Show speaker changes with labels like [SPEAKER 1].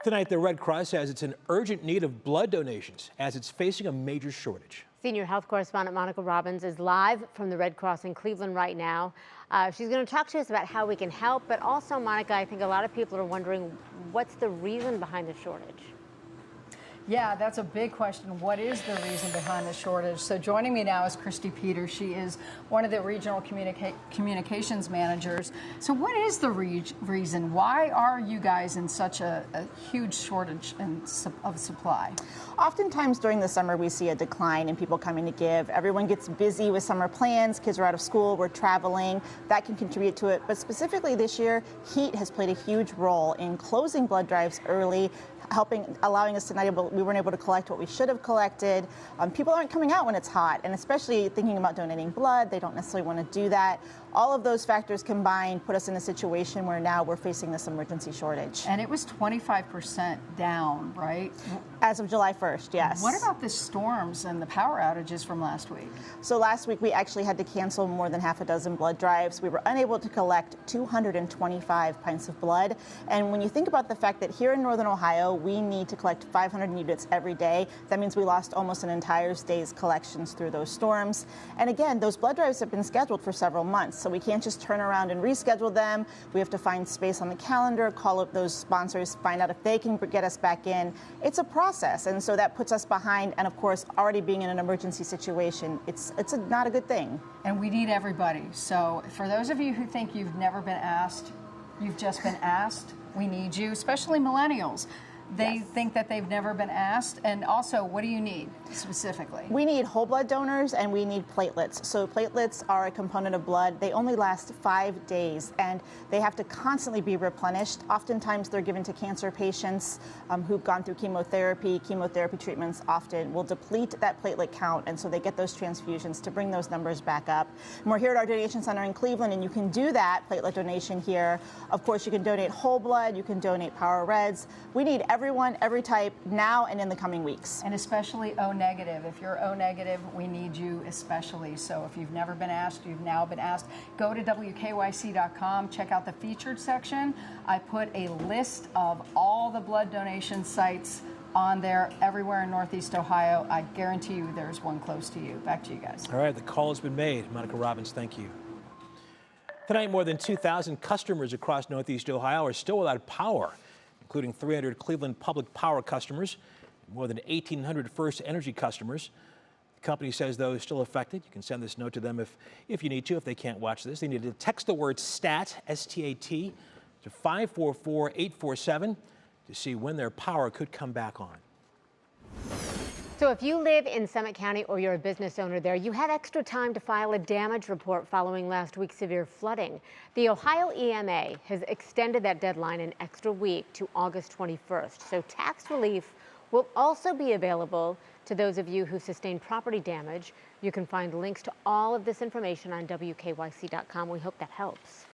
[SPEAKER 1] Tonight, the Red Cross says it's in urgent need of blood donations as it's facing a major shortage.
[SPEAKER 2] Senior health correspondent Monica Robbins is live from the Red Cross in Cleveland right now. She's going to talk to us about how we can help, but also, Monica, I think a lot of people are wondering what's the reason behind the shortage?
[SPEAKER 3] Yeah, that's a big question. What is the reason behind the shortage? So joining me now is Christy Peters. She is one of the regional communications managers. So what is the reason? Why are you guys in such a huge shortage of supply?
[SPEAKER 4] Oftentimes during the summer, we see a decline in people coming to give. Everyone gets busy with summer plans. Kids are out of school. We're traveling. That can contribute to it. But specifically this year, heat has played a huge role in closing blood drives early, allowing us to we weren't able to collect what we should have collected. People aren't coming out when it's hot, and especially thinking about donating blood, they don't necessarily want to do that. All of those factors combined put us in a situation where now we're facing this emergency shortage.
[SPEAKER 3] And it was 25% down, right?
[SPEAKER 4] As of July 1st, yes.
[SPEAKER 3] What about the storms and the power outages from last week?
[SPEAKER 4] So last week we actually had to cancel more than half a dozen blood drives. We were unable to collect 225 pints of blood. And when you think about the fact that here in Northern Ohio, we need to collect 500 units every day, that means we lost almost an entire day's collections through those storms. And again, those blood drives have been scheduled for several months, so we can't just turn around and reschedule them. We have to find space on the calendar, call up those sponsors, find out if they can get us back in. It's a process, and so that puts us behind, and of course, already being in an emergency situation, it's not a good thing.
[SPEAKER 3] And we need everybody. So for those of you who think you've never been asked, you've just been asked. We need you, especially millennials. They think that they've never been asked. And also, what do you need specifically?
[SPEAKER 4] We need whole blood donors and we need platelets. So platelets are a component of blood. They only last 5 days and they have to constantly be replenished. Oftentimes they're given to cancer patients who've gone through chemotherapy. Chemotherapy treatments often will deplete that platelet count, and so they get those transfusions to bring those numbers back up. And we're here at our donation center in Cleveland, and you can do that platelet donation here. Of course, you can donate whole blood, you can donate power reds. We need everyone, every type, now and in the coming weeks.
[SPEAKER 3] And especially O negative. If you're O negative, we need you especially. So if you've never been asked, you've now been asked. Go to WKYC.com, check out the featured section. I put a list of all the blood donation sites on there everywhere in Northeast Ohio. I guarantee you there's one close to you. Back to you guys.
[SPEAKER 1] All right, the call has been made. Monica Robbins, thank you. Tonight, more than 2,000 customers across Northeast Ohio are still without power, including 300 Cleveland Public Power customers, and more than 1,800 First Energy customers. The company says those still affected, you can send this note to them if you need to, if they can't watch this. They need to text the word STAT, S-T-A-T, to 544-847 to see when their power could come back on.
[SPEAKER 2] So if you live in Summit County or you're a business owner there, you have extra time to file a damage report following last week's severe flooding. The Ohio EMA has extended that deadline an extra week to August 21st. So tax relief will also be available to those of you who sustained property damage. You can find links to all of this information on WKYC.com. We hope that helps.